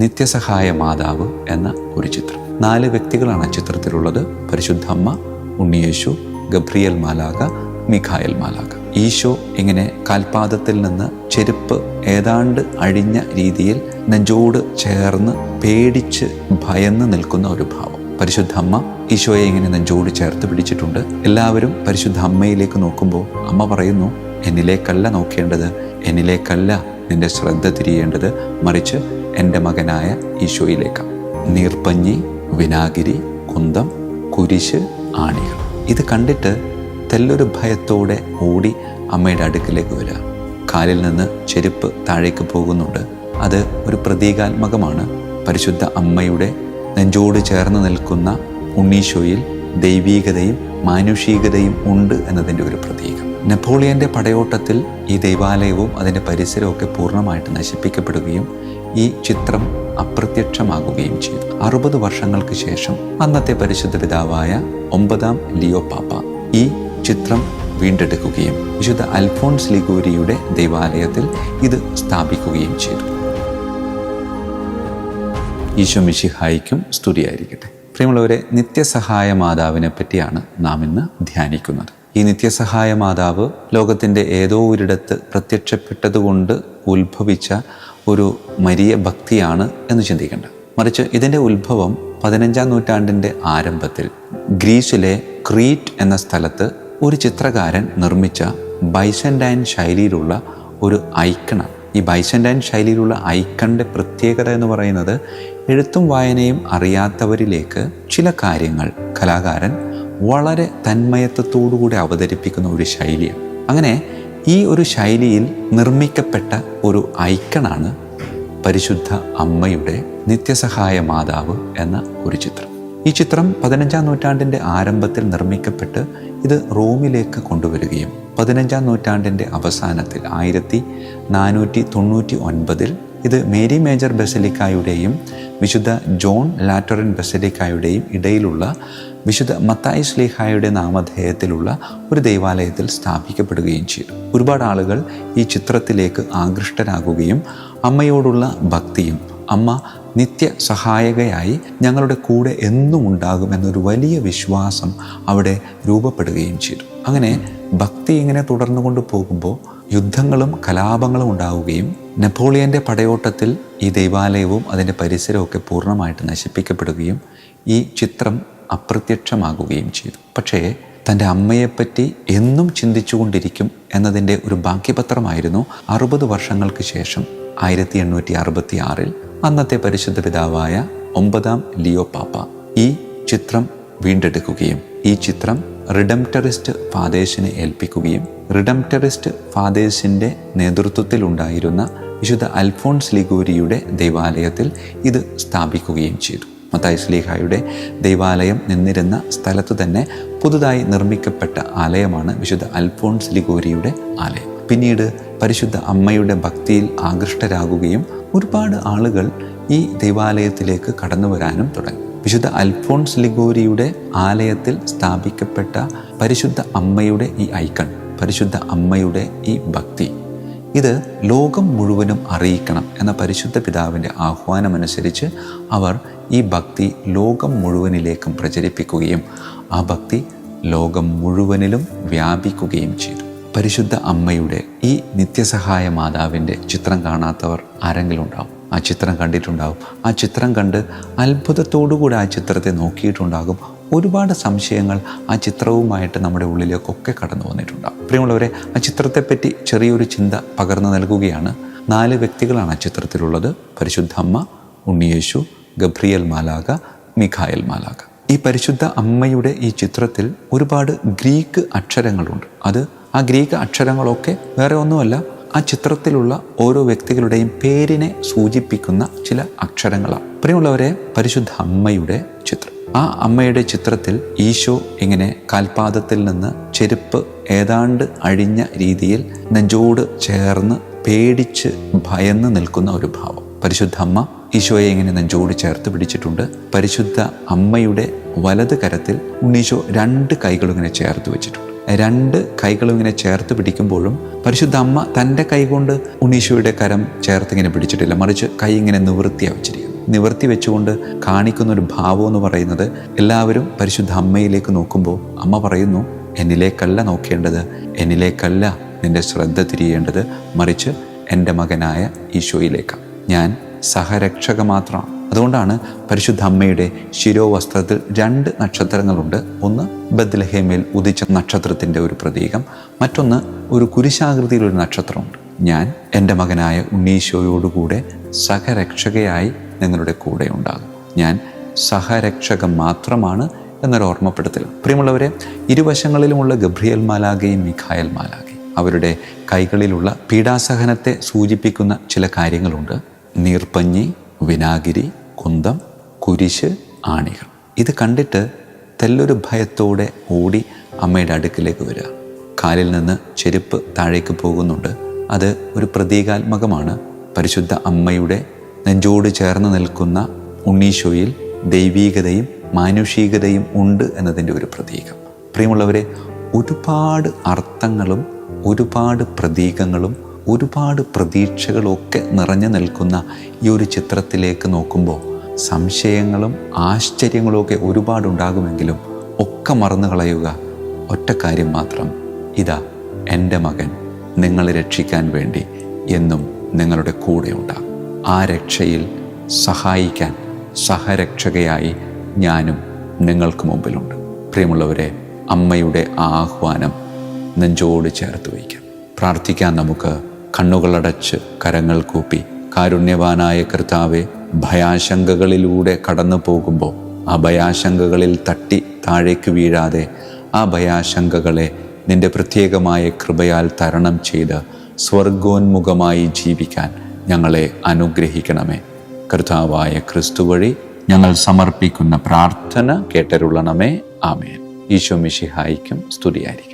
നിത്യസഹായ മാതാവ് എന്ന ഒരു ചിത്രം. 4 വ്യക്തികളാണ് ആ ചിത്രത്തിലുള്ളത്. പരിശുദ്ധ അമ്മ, ഉണ്ണിയേശു, ഗബ്രിയേൽ മാലാഖ, മിഖായേൽ മാലാഖ. ഈശോ ഇങ്ങനെ കാൽപാദത്തിൽ നിന്ന് ചെരുപ്പ് ഏതാണ്ട് അഴിഞ്ഞ രീതിയിൽ നെഞ്ചോട് ചേർന്ന് പേടിച്ച് ഭയന്ന് നിൽക്കുന്ന ഒരു ഭാവം. പരിശുദ്ധ അമ്മ ഈശോയെ ഇങ്ങനെ നെഞ്ചോട് ചേർത്ത് പിടിച്ചിട്ടുണ്ട്. എല്ലാവരും പരിശുദ്ധ അമ്മയിലേക്ക് നോക്കുമ്പോൾ അമ്മ പറയുന്നു, എന്നിലേക്കല്ല നോക്കേണ്ടത്, എന്നിലേക്കല്ല നിന്റെ ശ്രദ്ധ തിരിയേണ്ടത്, മറിച്ച് എൻ്റെ മകനായ ഈശോയിലേക്കാണ്. നീർപ്പഞ്ഞി, വിനാഗിരി, കുന്തം, കുരിശ്, ആണികൾ. ഇത് കണ്ടിട്ട് തെല്ലൊരു ഭയത്തോടെ ഓടി അമ്മയുടെ അടുക്കിലേക്ക് വരിക. കാലിൽ നിന്ന് ചെരുപ്പ് താഴേക്ക് പോകുന്നുണ്ട്. അത് ഒരു പ്രതീകാത്മകമാണ്. പരിശുദ്ധ അമ്മയുടെ നെഞ്ചോട് ചേർന്ന് നിൽക്കുന്ന ഉണ്ണീശോയിൽ ദൈവീകതയും മാനുഷികതയും ഉണ്ട് എന്നതിൻ്റെ ഒരു പ്രതീകം. നെപ്പോളിയൻ്റെ പടയോട്ടത്തിൽ ഈ ദൈവാലയവും അതിൻ്റെ പരിസരവും ഒക്കെ പൂർണ്ണമായിട്ട് നശിപ്പിക്കപ്പെടുകയും ഈ ചിത്രം അപ്രത്യക്ഷമാകുകയും ചെയ്തു. 60 വർഷങ്ങൾക്ക് ശേഷം അന്നത്തെ പരിശുദ്ധ പിതാവായ 9-ാം ലിയോ പാപ്പ ഈ ചിത്രം വീണ്ടെടുക്കുകയും വിശുദ്ധ അൽഫോൺസ് ലിഗൂരിയുടെ ദൈവാലയത്തിൽ ഇത് സ്ഥാപിക്കുകയും ചെയ്തു. ഈശോ മിശിഹായിക്കും സ്തുതിയായിരിക്കട്ടെ. പ്രിയമുള്ളവരെ, നിത്യസഹായ മാതാവിനെ പറ്റിയാണ് നാം ഇന്ന് ധ്യാനിക്കുന്നത്. ഈ നിത്യസഹായ മാതാവ് ലോകത്തിൻ്റെ ഏതോ ഒരിടത്ത് പ്രത്യക്ഷപ്പെട്ടതുകൊണ്ട് ഉത്ഭവിച്ച ഒരു മരിയ ഭക്തിയാണ് എന്ന് ചിന്തിക്കേണ്ട. മറിച്ച് ഇതിൻ്റെ ഉത്ഭവം 15-ാം നൂറ്റാണ്ടിൻ്റെ ആരംഭത്തിൽ ഗ്രീസിലെ ക്രീറ്റ് എന്ന സ്ഥലത്ത് ഒരു ചിത്രകാരൻ നിർമ്മിച്ച ബൈസന്റൈൻ ശൈലിയിലുള്ള ഒരു ഐക്കണാണ്. ഈ ബൈസന്റൈൻ ശൈലിയിലുള്ള ഐക്കണിൻ്റെ പ്രത്യേകത എന്ന് പറയുന്നത് എഴുത്തും വായനയും അറിയാത്തവരിലേക്ക് ചില കാര്യങ്ങൾ കലാകാരൻ വളരെ തന്മയത്വത്തോടുകൂടി അവതരിപ്പിക്കുന്ന ഒരു ശൈലിയാണ്. അങ്ങനെ ഈ ഒരു ശൈലിയിൽ നിർമ്മിക്കപ്പെട്ട ഒരു ഐക്കണാണ് പരിശുദ്ധ അമ്മയുടെ നിത്യസഹായ മാതാവ് എന്ന ഒരു ചിത്രം. ഈ ചിത്രം 15-ാം നൂറ്റാണ്ടിൻ്റെ ആരംഭത്തിൽ നിർമ്മിക്കപ്പെട്ട് ഇത് റോമിലേക്ക് കൊണ്ടുവരികയും 15-ാം നൂറ്റാണ്ടിൻ്റെ അവസാനത്തിൽ 1499 ഇത് മേരി മേജർ ബസലിക്കായുടെയും വിശുദ്ധ ജോൺ ലാറ്ററിൻ ബസലിക്കായുടെയും ഇടയിലുള്ള വിശുദ്ധ മത്തായി ശ്ലീഹായുടെ നാമധേയത്തിലുള്ള ഒരു ദൈവാലയത്തിൽ സ്ഥാപിക്കപ്പെടുകയും ചെയ്തു. ഒരുപാട് ആളുകൾ ഈ ചിത്രത്തിലേക്ക് ആകൃഷ്ടരാകുകയും അമ്മയോടുള്ള ഭക്തിയും അമ്മ നിത്യ സഹായകയായി ഞങ്ങളുടെ കൂടെ എന്നും ഉണ്ടാകും എന്നൊരു വലിയ വിശ്വാസം അവിടെ രൂപപ്പെടുകയും ചെയ്തു. അങ്ങനെ ഭക്തി ഇങ്ങനെ തുടർന്നു കൊണ്ട് പോകുമ്പോൾ യുദ്ധങ്ങളും കലാപങ്ങളും ഉണ്ടാവുകയും നെപ്പോളിയൻ്റെ പടയോട്ടത്തിൽ ഈ ദൈവാലയവും അതിൻ്റെ പരിസരവും ഒക്കെ പൂർണ്ണമായിട്ട് നശിപ്പിക്കപ്പെടുകയും ഈ ചിത്രം അപ്രത്യക്ഷമാകുകയും ചെയ്തു. പക്ഷേ തൻ്റെ അമ്മയെപ്പറ്റി എന്നും ചിന്തിച്ചുകൊണ്ടിരിക്കും എന്നതിൻ്റെ ഒരു ബാക്കിപത്രമായിരുന്നു 60 വർഷങ്ങൾക്ക് ശേഷം 1866 അന്നത്തെ പരിശുദ്ധ പിതാവായ 9-ാം ലിയോ പാപ്പ ഈ ചിത്രം വീണ്ടെടുക്കുകയും ഈ ചിത്രം റിഡംപ്റ്ററിസ്റ്റ് ഫാദേഴ്സിനെ ഏൽപ്പിക്കുകയും റിഡംപ്റ്ററിസ്റ്റ് ഫാദേഴ്സിൻ്റെ നേതൃത്വത്തിലുണ്ടായിരുന്ന വിശുദ്ധ അൽഫോൺസ് ലിഗൂരിയുടെ ദൈവാലയത്തിൽ ഇത് സ്ഥാപിക്കുകയും ചെയ്തു. മത്തായി ശ്ലീഹായുടെ ദൈവാലയം നിന്നിരുന്ന സ്ഥലത്തു തന്നെ പുതുതായി നിർമ്മിക്കപ്പെട്ട ആലയമാണ് വിശുദ്ധ അൽഫോൺസ് ലിഗൂരിയുടെ ആലയം. പിന്നീട് പരിശുദ്ധ അമ്മയുടെ ഭക്തിയിൽ ആകൃഷ്ടരാകുകയും ഒരുപാട് ആളുകൾ ഈ ദൈവാലയത്തിലേക്ക് കടന്നു വരാനും തുടങ്ങി. വിശുദ്ധ അൽഫോൺസ് ലിഗൂരിയുടെ ആലയത്തിൽ സ്ഥാപിക്കപ്പെട്ട പരിശുദ്ധ അമ്മയുടെ ഈ ഐക്കൺ, പരിശുദ്ധ അമ്മയുടെ ഈ ഭക്തി, ഇത് ലോകം മുഴുവനും അറിയിക്കണം എന്ന പരിശുദ്ധ പിതാവിൻ്റെ ആഹ്വാനമനുസരിച്ച് അവർ ഈ ഭക്തി ലോകം മുഴുവനിലേക്കും പ്രചരിപ്പിക്കുകയും ആ ഭക്തി ലോകം മുഴുവനിലും വ്യാപിക്കുകയും ചെയ്തു. പരിശുദ്ധ അമ്മയുടെ ഈ നിത്യസഹായ മാതാവിൻ്റെ ചിത്രം കാണാത്തവർ ആരെങ്കിലും ഉണ്ടാവും. ആ ചിത്രം കണ്ടിട്ടുണ്ടാവും. ആ ചിത്രം കണ്ട് അത്ഭുതത്തോടുകൂടി ആ ചിത്രത്തെ നോക്കിയിട്ടുണ്ടാകും. ഒരുപാട് സംശയങ്ങൾ ആ ചിത്രവുമായിട്ട് നമ്മുടെ ഉള്ളിലേക്കൊക്കെ കടന്നു വന്നിട്ടുണ്ടാകും. പ്രിയമുള്ളവരെ, ആ ചിത്രത്തെപ്പറ്റി ചെറിയൊരു ചിന്ത പകർന്നു നൽകുകയാണ്. 4 വ്യക്തികളാണ് ആ ചിത്രത്തിലുള്ളത്. പരിശുദ്ധ അമ്മ, ഉണ്ണിയേശു, ഗബ്രിയേൽ മാലാഖ, മിഖായേൽ മാലാഖ. ഈ പരിശുദ്ധ അമ്മയുടെ ഈ ചിത്രത്തിൽ ഒരുപാട് ഗ്രീക്ക് അക്ഷരങ്ങളുണ്ട്. ആ ഗ്രീക്ക് അക്ഷരങ്ങളൊക്കെ വേറെ ഒന്നുമല്ല, ആ ചിത്രത്തിലുള്ള ഓരോ വ്യക്തികളുടെയും പേരിനെ സൂചിപ്പിക്കുന്ന ചില അക്ഷരങ്ങളാണ്. പ്രിയമുള്ളവരെ, പരിശുദ്ധ അമ്മയുടെ ചിത്രം, ആ അമ്മയുടെ ചിത്രത്തിൽ ഈശോ ഇങ്ങനെ കാൽപാദത്തിൽ നിന്ന് ചെരുപ്പ് ഏതാണ്ട് അഴിഞ്ഞ രീതിയിൽ നെഞ്ചോട് ചേർന്ന് പേടിച്ച് ഭയന്ന് നിൽക്കുന്ന ഒരു ഭാവം. പരിശുദ്ധ അമ്മ ഈശോയെ ഇങ്ങനെ നെഞ്ചോട് ചേർത്ത് പിടിച്ചിട്ടുണ്ട്. പരിശുദ്ധ അമ്മയുടെ വലത് കരത്തിൽ ഉണ്ണീശോ 2 കൈകളും ഇങ്ങനെ ചേർത്ത് വെച്ചിട്ടുണ്ട്. 2 കൈകളും ഇങ്ങനെ ചേർത്ത് പിടിക്കുമ്പോഴും പരിശുദ്ധ അമ്മ തൻ്റെ കൈ കൊണ്ട് ഉണ്ണീശോയുടെ കരം ചേർത്ത് ഇങ്ങനെ പിടിച്ചിട്ടില്ല, മറിച്ച് കൈ ഇങ്ങനെ നിവൃത്തിയാണ് വെച്ചിരിക്കുന്നത്. നിവർത്തി വെച്ചുകൊണ്ട് കാണിക്കുന്ന ഒരു ഭാവം എന്ന് പറയുന്നത്, എല്ലാവരും പരിശുദ്ധ അമ്മയിലേക്ക് നോക്കുമ്പോൾ അമ്മ പറയുന്നു, എന്നിലേക്കല്ല നോക്കേണ്ടത്, എന്നിലേക്കല്ല നിന്റെ ശ്രദ്ധ തിരിയേണ്ടത്, മറിച്ച് എൻ്റെ മകനായ ഈശോയിലേക്കാണ്. ഞാൻ സഹരക്ഷക മാത്രമാണ്. അതുകൊണ്ടാണ് പരിശുദ്ധ അമ്മയുടെ ശിരോവസ്ത്രത്തിൽ 2 നക്ഷത്രങ്ങളുണ്ട്. ഒന്ന് ബത്ലഹേമിൽ ഉദിച്ച നക്ഷത്രത്തിൻ്റെ ഒരു പ്രതീകം, മറ്റൊന്ന് ഒരു കുരിശാകൃതിയിലൊരു നക്ഷത്രമുണ്ട്. ഞാൻ എൻ്റെ മകനായ ഉണ്ണീശോയോടുകൂടെ സഹരക്ഷകയായി നിങ്ങളുടെ കൂടെ ഉണ്ടാകും. ഞാൻ സഹരക്ഷക മാത്രമാണ് എന്നൊരു ഓർമ്മപ്പെടുത്തൽ. പ്രിയമുള്ളവരെ, ഇരുവശങ്ങളിലുമുള്ള ഗബ്രിയേൽ മാലാഖയും മിഖായേൽ മാലാഖയും അവരുടെ കൈകളിലുള്ള പീഡാസഹനത്തെ സൂചിപ്പിക്കുന്ന ചില കാര്യങ്ങളുണ്ട്. നീർപ്പഞ്ഞി, വിനാഗിരി, കുന്തം, കുരിശ്, ആണികൾ. ഇത് കണ്ടിട്ട് തെല്ലൊരു ഭയത്തോടെ ഓടി അമ്മയുടെ അടുക്കിലേക്ക് വരിക. കാലിൽ നിന്ന് ചെരുപ്പ് താഴേക്ക് പോകുന്നുണ്ട്. അത് ഒരു പ്രതീകാത്മകമാണ്. പരിശുദ്ധ അമ്മയുടെ നെഞ്ചോട് ചേർന്ന് നിൽക്കുന്ന ഉണ്ണീശോയിൽ ദൈവീകതയും മാനുഷികതയും ഉണ്ട് എന്നതിൻ്റെ ഒരു പ്രതീകം. പ്രിയമുള്ളവരെ, ഒരുപാട് അർത്ഥങ്ങളും ഒരുപാട് പ്രതീകങ്ങളും ഒരുപാട് പ്രതീക്ഷകളൊക്കെ നിറഞ്ഞു നിൽക്കുന്ന ഈ ഒരു ചിത്രത്തിലേക്ക് നോക്കുമ്പോൾ സംശയങ്ങളും ആശ്ചര്യങ്ങളും ഒക്കെ ഒരുപാടുണ്ടാകുമെങ്കിലും ഒക്കെ മറന്നു കളയുക ഒറ്റ കാര്യം മാത്രം: ഇതാ എൻ്റെ മകൻ നിങ്ങളെ രക്ഷിക്കാൻ വേണ്ടി എന്നും നിങ്ങളുടെ കൂടെ ഉണ്ടാകും. ആ രക്ഷയിൽ സഹായിക്കാൻ സഹരക്ഷകയായി ഞാനും നിങ്ങൾക്ക് മുമ്പിലുണ്ട്. പ്രിയമുള്ളവരെ, അമ്മയുടെ ആ ആഹ്വാനം നെഞ്ചോട് ചേർത്ത് വയ്ക്കാം. പ്രാർത്ഥിക്കാൻ നമുക്ക്. കണ്ണുകളടച്ച് കരങ്ങൾ കൂപ്പി, കാരുണ്യവാനായ കർത്താവെ, ഭയാശങ്കകളിലൂടെ കടന്നു പോകുമ്പോൾ ആ ഭയാശങ്കകളിൽ തട്ടി താഴേക്ക് വീഴാതെ ആ ഭയാശങ്കകളെ നിൻ്റെ പ്രത്യേകമായ കൃപയാൽ തരണം ചെയ്ത് സ്വർഗോന്മുഖമായി ജീവിക്കാൻ ഞങ്ങളെ അനുഗ്രഹിക്കണമേ. കർത്താവായ ക്രിസ്തു വഴി ഞങ്ങൾ സമർപ്പിക്കുന്ന പ്രാർത്ഥന കേട്ടരുളണമേ. ആമേൻ. ഈശോ മിശിഹായിക്കും സ്തുതിയായിരിക്കും.